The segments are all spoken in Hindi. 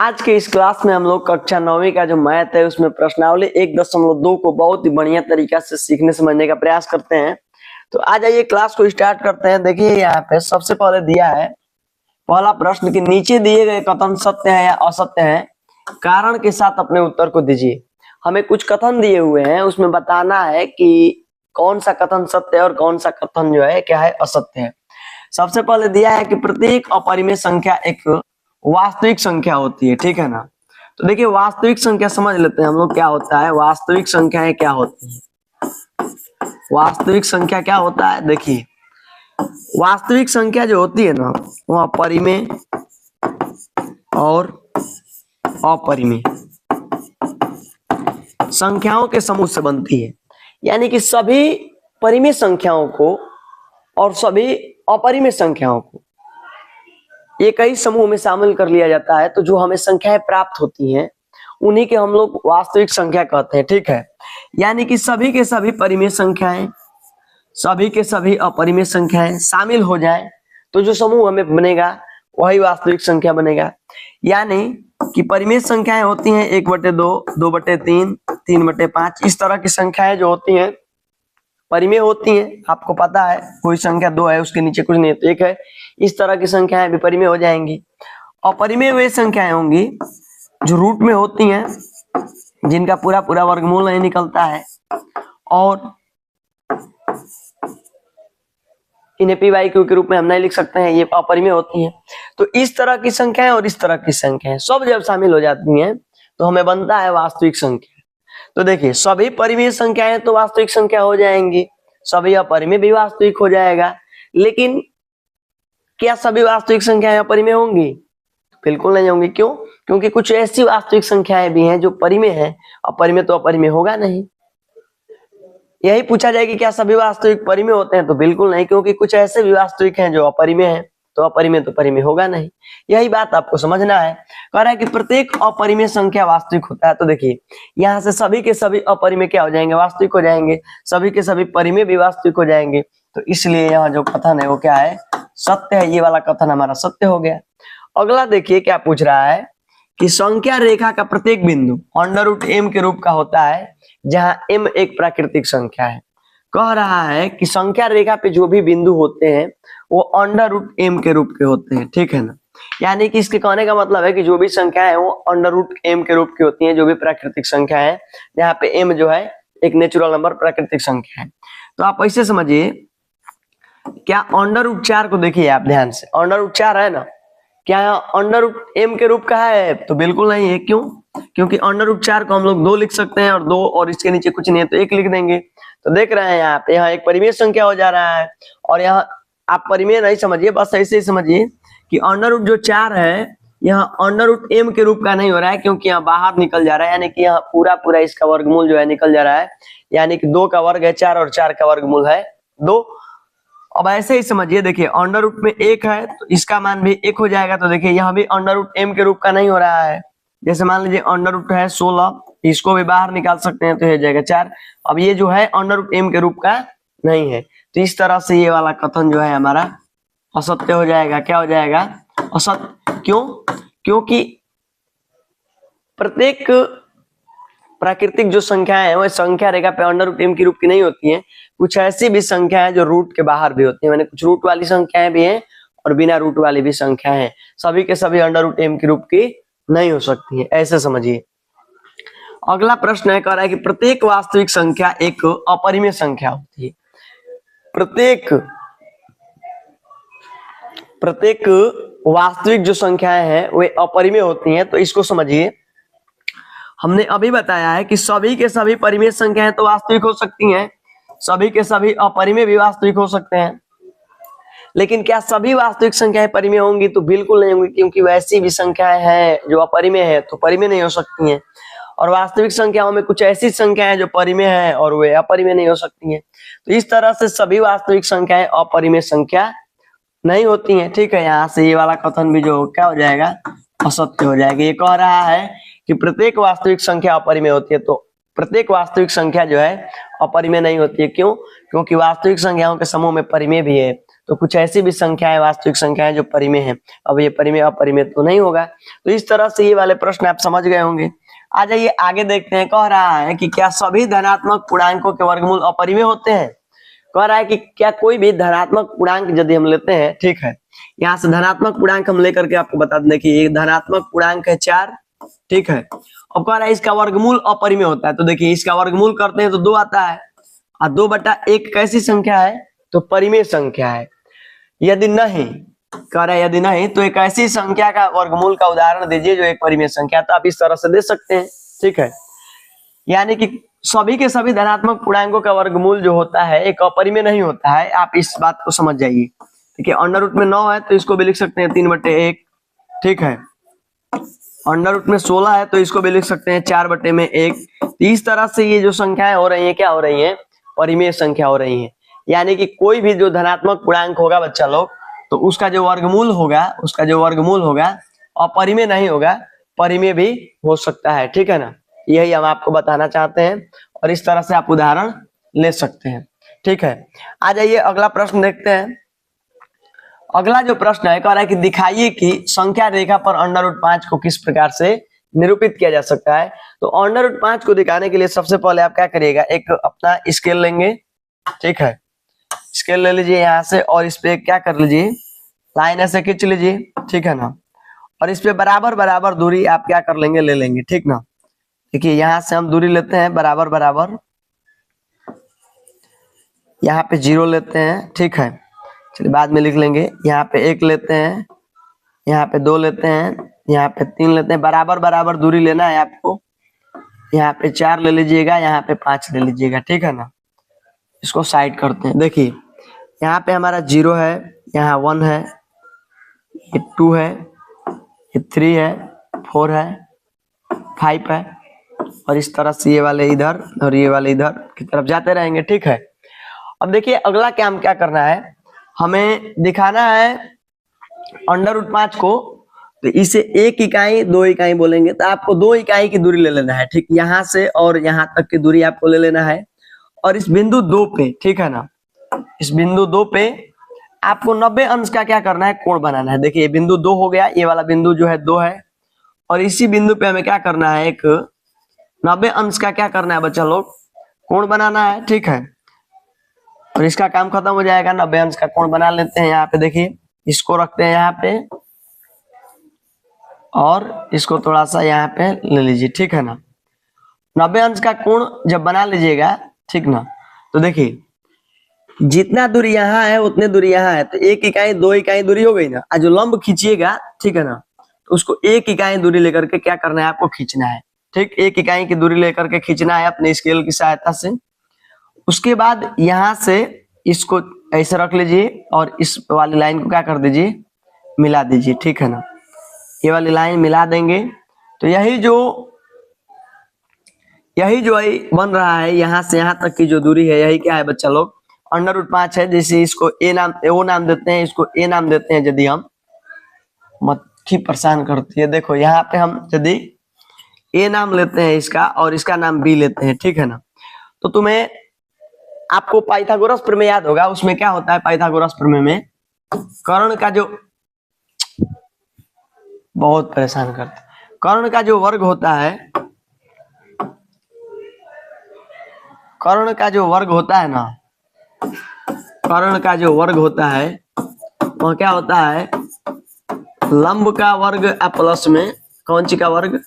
आज के इस क्लास में हम लोग कक्षा 9वीं का जो मैथ है उसमें प्रश्नावली 1.2 को बहुत ही बढ़िया तरीका से सीखने समझने का प्रयास करते हैं। तो आ जाइए क्लास को स्टार्ट करते हैं। देखिए यहाँ पे सबसे पहले दिया है पहला प्रश्न कि नीचे दिए गए कथन सत्य है या असत्य है, कारण के साथ अपने उत्तर को दीजिए। हमें कुछ कथन दिए हुए हैं, उसमें बताना है कि कौन सा कथन सत्य है और कौन सा कथन जो है क्या है असत्य है। सबसे पहले दिया है कि प्रत्येक अपरिमेय संख्या एक वास्तविक संख्या होती है, ठीक है ना। तो देखिए वास्तविक संख्या समझ लेते हैं हम लोग क्या होता है। वास्तविक संख्याएं क्या होती है, वास्तविक संख्या क्या होता है। देखिए वास्तविक संख्या जो होती है ना वह परिमेय और अपरिमेय संख्याओं के समूह से बनती है। यानी कि सभी परिमेय संख्याओं को और सभी अपरिमेय संख्याओं को एक ही समूह में शामिल कर लिया जाता है, तो जो हमें संख्याएं प्राप्त होती हैं उन्हीं के हम लोग वास्तविक संख्या कहते हैं, ठीक है। यानी कि सभी के सभी परिमेय संख्याएं, सभी के सभी अपरिमेय संख्याएं शामिल हो जाए तो जो समूह हमें बनेगा वही वास्तविक संख्या बनेगा। यानी कि परिमेय संख्याएं होती हैं 1/2, 2/3, 3/5, इस तरह की संख्याएं जो होती हैं परिमेय होती हैं। आपको पता है कोई संख्या 2 है उसके नीचे कुछ नहीं है तो 1 है, इस तरह की संख्याएं भी परिमेय हो जाएंगी। अपरिमेय वे संख्याएं होंगी जो रूट में होती हैं, जिनका पूरा पूरा वर्गमूल नहीं निकलता है और इन्हें पी बाई क्यू के रूप में हम नहीं लिख सकते हैं, ये अपरिमेय होती हैं। तो इस तरह की संख्याएं और इस तरह की संख्याएं सब जब शामिल हो जाती हैं तो हमें बनता है वास्तविक संख्या। तो देखिए सभी परिमेय संख्याएं तो वास्तविक संख्या हो जाएंगी, सभी अपरिमेय भी वास्तविक हो जाएगा। लेकिन क्या सभी वास्तविक संख्याएं अपरिमेय होंगी? बिल्कुल नहीं होंगी। क्यों? क्योंकि कुछ ऐसी वास्तविक संख्याएं भी हैं जो परिमेय है, अपरिमेय तो अपरिमेय होगा नहीं। यही पूछा जाए कि क्या सभी वास्तविक परिमेय होते हैं, तो बिल्कुल नहीं, क्योंकि कुछ ऐसे भी वास्तविक हैं जो अपरिमेय हैं, तो अपरिमेय तो परिमेय होगा नहीं। यही बात आपको समझना है। कह रहा है कि प्रत्येक अपरिमेय संख्या वास्तविक होता है। तो देखिए यहाँ से सभी के सभी अपरिमेय क्या हो जाएंगे, वास्तविक हो जाएंगे, सभी के सभी परिमेय भी वास्तविक हो जाएंगे। तो इसलिए यहाँ जो कथन है वो क्या है, सत्य है। ये वाला कथन हमारा सत्य हो गया। अगला देखिए क्या पूछ रहा है कि संख्या रेखा का प्रत्येक बिंदु √m के रूप का होता है, जहां m एक प्राकृतिक संख्या है। कह रहा है कि संख्या रेखा पे जो भी बिंदु होते हैं वो √m के रूप के होते हैं, ठीक है ना। यानी कि इसके कहने का मतलब है कि जो भी संख्या है वो √m के रूप की होती है, जो भी प्राकृतिक संख्या है, जहाँ पे m जो है एक नेचुरल नंबर प्राकृतिक संख्या है। तो आप ऐसे समझिए, क्या √4 को देखिए आप ध्यान से, √4 है ना, क्या √m के रूप का है? तो बिल्कुल नहीं है। क्यों? क्योंकि √4 को हम लोग 2 लिख सकते हैं और 2 और इसके नीचे कुछ नहीं है तो 1 लिख देंगे। तो देख रहे हैं यहाँ पे, यहाँ एक परिमेय संख्या हो जा रहा है और यहाँ आप परिमेय नहीं समझिए, बस ऐसे ही समझिए कि √4 है यहाँ √m के रूप का नहीं हो रहा है, क्योंकि यहाँ बाहर निकल जा रहा है। यानी कि यहाँ पूरा पूरा इसका वर्गमूल जो है निकल जा रहा है। यानी कि 2 का वर्ग है 4 और 4 का वर्गमूल है 2। अब ऐसे ही समझिए, देखिए अंडर रूट में 1 है तो इसका मान भी 1 हो जाएगा। तो देखिए यहाँ भी √m के रूप का नहीं हो रहा है। जैसे मान लीजिए अंडर रूट है 16, इसको भी बाहर निकाल सकते हैं तो हो जाएगा 4। अब ये जो है √m के रूप का नहीं है, तो इस तरह से ये वाला कथन जो है हमारा असत्य हो जाएगा। क्या हो जाएगा? असत्य। क्यों? क्योंकि प्रत्येक प्राकृतिक जो संख्याएं है वो संख्या रेखा पे √m के रूप की नहीं होती हैं। कुछ ऐसी भी संख्या है जो रूट के बाहर भी होती है, मैंने कुछ रूट वाली संख्याएं भी हैं और बिना रूट वाली भी संख्या है। सभी के सभी √m के रूप की नहीं हो सकती है, ऐसे समझिए। अगला प्रश्न है, कह रहा है कि प्रत्येक वास्तविक संख्या एक अपरिमेय संख्या होती है। प्रत्येक वास्तविक जो संख्याएं हैं वे अपरिमेय होती हैं। तो इसको समझिए, हमने अभी बताया है कि सभी के सभी परिमेय संख्याएं तो वास्तविक हो सकती हैं, सभी के सभी अपरिमेय भी वास्तविक हो सकते हैं। लेकिन क्या सभी वास्तविक संख्याएं परिमेय होंगी? तो बिल्कुल नहीं होंगी, क्योंकि वैसी भी संख्याएं हैं जो अपरिमेय है तो परिमेय नहीं हो सकती हैं। और वास्तविक संख्याओं में कुछ ऐसी संख्याएं जो परिमेय है और वे अपरिमेय नहीं हो सकती हैं। तो इस तरह से सभी वास्तविक संख्याएं अपरिमेय संख्या नहीं होती हैं, ठीक है। यहाँ से ये वाला कथन भी जो क्या हो जाएगा, असत्य हो जाएगा। ये कह रहा है कि प्रत्येक वास्तविक संख्या अपरिमेय होती है, तो प्रत्येक वास्तविक संख्या जो है अपरिमेय नहीं होती है। क्यों? क्योंकि वास्तविक संख्याओं के समूह में परिमेय भी है, तो कुछ ऐसी भी संख्याएं वास्तविक संख्याएं जो परिमेय है। अब ये परिमेय अपरिमेय तो नहीं होगा। तो इस तरह से ये वाले प्रश्न आप समझ गए होंगे। आ जाइए आगे देखते हैं। कह रहा है कि क्या सभी धनात्मक पूर्णांकों के वर्गमूल अपरिमेय होते हैं। कह रहा है कि क्या कोई भी धनात्मक पूर्णांक यदि हम लेते हैं, ठीक है, यहाँ से धनात्मक पूर्णांक हम लेकर के आपको बता दें कि ये धनात्मक पूर्णांक है 4, ठीक है। अब कह रहा है इसका वर्गमूल अपरिमेय होता है। तो देखिए इसका वर्गमूल करते हैं तो 2 आता है, और 2/1 कैसी संख्या है, तो परिमेय संख्या है। यदि नहीं, कह रहा है यदि नहीं तो एक ऐसी संख्या का वर्गमूल का उदाहरण दीजिए जो एक परिमेय संख्या। तो आप इस तरह से दे सकते हैं, ठीक है। यानी कि सभी के सभी धनात्मक पूर्णांकों का वर्गमूल जो होता है एक अपरिमेय नहीं होता है। आप इस बात को समझ जाइए। देखिए अंडर रूट में 9 है तो इसको भी लिख सकते हैं 3/1, ठीक है। अंडर रूट में 16 है तो इसको भी लिख सकते हैं 4/1। इस तरह से ये जो संख्याएं हो रही है क्या हो रही है, परिमेय संख्या हो रही है। यानी कि कोई भी जो धनात्मक पूर्णांक होगा बच्चा लोग, तो उसका जो वर्गमूल होगा अपरिमेय नहीं होगा, परिमेय भी हो सकता है, ठीक है ना। यही हम आपको बताना चाहते हैं और इस तरह से आप उदाहरण ले सकते हैं, ठीक है। आ जाइए अगला प्रश्न देखते हैं। अगला जो प्रश्न है कह रहा है कि दिखाइए कि संख्या रेखा पर अंडर रूट 5 को किस प्रकार से निरूपित किया जा सकता है। तो अंडर रूट 5 को दिखाने के लिए सबसे पहले आप क्या करिएगा, एक अपना स्केल लेंगे, ठीक है। स्केल ले लीजिए यहाँ से और इस पे क्या कर लीजिए, लाइन ऐसे खींच लीजिए, ठीक है ना। और इस पे बराबर बराबर दूरी आप क्या कर लेंगे, ले लेंगे, ठीक ना। देखिए यहाँ से हम दूरी लेते हैं बराबर बराबर, यहाँ पे 0 लेते हैं, ठीक है। चलिए बाद में लिख लेंगे। यहाँ पे 1 लेते हैं, यहाँ पे 2 लेते हैं, यहाँ पे 3 लेते हैं। बराबर बराबर दूरी लेना है आपको। यहाँ पे 4 ले लीजिएगा, यहाँ पे 5 ले लीजिएगा, ठीक है ना। इसको साइड करते हैं। देखिए यहाँ पे हमारा 0 है, यहाँ 1 है, ये 2 है, ये 3 है, 4 है, 5 है, और इस तरह से ये वाले इधर और ये वाले इधर की तरफ जाते रहेंगे, ठीक है। अब देखिए अगला काम क्या करना है, हमें दिखाना है अंडर रूट 5 को। तो इसे 1 इकाई 2 इकाई बोलेंगे, तो आपको 2 इकाई की दूरी ले लेना है, ठीक। यहाँ से और यहाँ तक की दूरी आपको ले लेना है। और इस बिंदु 2 पे, ठीक है ना, इस बिंदु 2 पे आपको 90 अंश का क्या करना है, कोण बनाना है। देखिए बिंदु 2 हो गया, ये वाला बिंदु जो है 2 है, और इसी बिंदु पे हमें क्या करना है, एक 90 अंश का क्या करना है बच्चा लोग, कोण बनाना है, ठीक है। और इसका काम खत्म हो जाएगा, 90 अंश का कोण बना लेते हैं। यहाँ पे देखिए इसको रखते हैं यहाँ पे, और इसको थोड़ा सा यहाँ पे ले लीजिए, ठीक है ना। 90 अंश का कोण जब बना लीजिएगा, ठीक ना, तो देखिए जितना दूरी यहाँ है उतने दूरी यहाँ है, तो 1 इकाई 2 इकाई दूरी हो गई ना। आज जो लंब खींचिएगा, ठीक है ना, तो उसको 1 इकाई दूरी लेकर के क्या करना है, आपको खींचना है, ठीक। 1 इकाई की दूरी लेकर के खींचना है अपने स्केल की सहायता से। उसके बाद यहाँ से इसको ऐसे रख लीजिए और इस वाली लाइन को क्या कर दीजिए, मिला दीजिए, ठीक है ना। ये वाली लाइन मिला देंगे तो यही जो बन रहा है, यहाँ से यहाँ तक की जो दूरी है, यही क्या है बच्चा लोग, अंडर रूट 5 है। जैसे इसको ओ नाम देते हैं, इसको ए नाम देते हैं। यदि हम मक्खी परेशान करती है, देखो यहाँ पे हम यदि ए नाम लेते हैं इसका और इसका नाम बी लेते हैं, ठीक है ना। तो तुम्हें आपको पाइथागोरस प्रमेय याद होगा, उसमें क्या होता है, पाइथागोरस प्रमेय में कर्ण का जो बहुत परेशान करते, कर्ण का जो वर्ग होता है, कर्ण का जो वर्ग होता है ना, कर्ण का जो वर्ग होता है वह क्या होता है, लंब का वर्ग प्लस में कौन सी का वर्ग,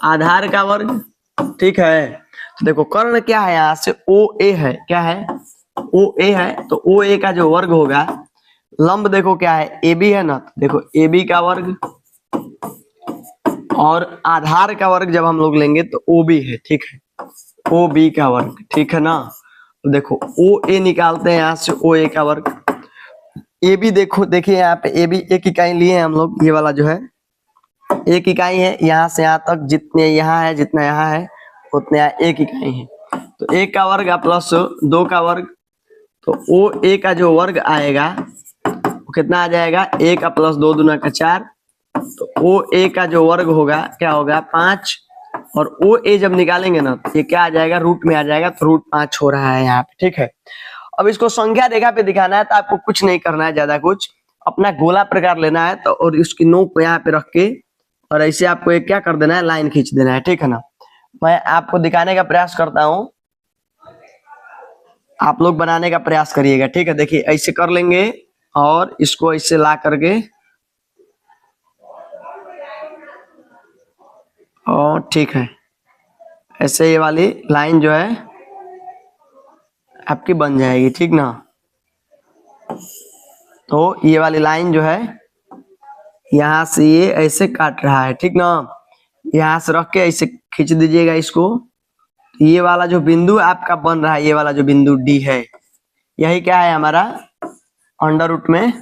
आधार का वर्ग, ठीक है। तो देखो कर्ण क्या है, यहाँ से ओ ए है, क्या है, ओ ए है, तो ओ ए का जो वर्ग होगा, लंब देखो क्या है, ए बी है ना, तो देखो ए बी का वर्ग, और आधार का वर्ग जब हम लोग लेंगे तो ओ बी है, ठीक है, ओ बी का वर्ग, ठीक है ना। तो देखो ओ ए निकालते हैं यहाँ से, ओ ए का वर्ग, ए बी देखो, देखिए यहाँ पे ए बी 1 इकाई लिए हैं हम लोग, ये वाला जो है 1 इकाई है, यहाँ से यहाँ तक जितने यहाँ है जितना यहाँ है उतने 1 इकाई है। तो 1 का वर्ग प्लस 2 का वर्ग, तो ओ ए का जो वर्ग आएगा वो कितना आ जाएगा, 1 प्लस 2 दूना का 4, तो ओ ए का जो वर्ग होगा क्या होगा 5, और ओ ए जब निकालेंगे ना तो ये क्या आ जाएगा, रूट में आ जाएगा, तो रूट 5 हो रहा है यहाँ पे, ठीक है। अब इसको संख्या रेखा पे दिखाना है तो आपको कुछ नहीं करना है, ज्यादा कुछ अपना गोला प्रकार लेना है तो और इसकी नोक को यहाँ पे रख के और ऐसे आपको एक क्या कर देना है, लाइन खींच देना है, ठीक है ना। मैं आपको दिखाने का प्रयास करता हूँ, आप लोग बनाने का प्रयास करिएगा, ठीक है। देखिए ऐसे कर लेंगे और इसको ऐसे ला करके और ठीक है, ऐसे ये वाली लाइन जो है आपकी बन जाएगी, ठीक ना। तो ये वाली लाइन जो है यहाँ से ये ऐसे काट रहा है, ठीक ना। यहाँ से रख के ऐसे खींच दीजिएगा इसको। ये वाला जो बिंदु आपका बन रहा है, ये वाला जो बिंदु डी है, यही क्या है हमारा अंडर रूट में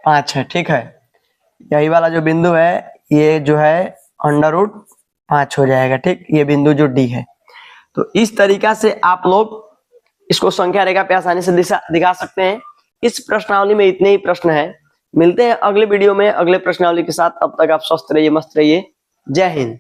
5 है, ठीक है। यही वाला जो बिंदु है ये जो है अंडर रूट 5 हो जाएगा, ठीक। ये बिंदु जो डी है, तो इस तरीका से आप लोग इसको संख्या रेखा पे आसानी से दिखा सकते हैं। इस प्रश्नावली में इतने ही प्रश्न हैं। मिलते हैं अगले वीडियो में अगले प्रश्नावली के साथ। तब तक आप स्वस्थ रहिए, मस्त रहिए। जय हिंद।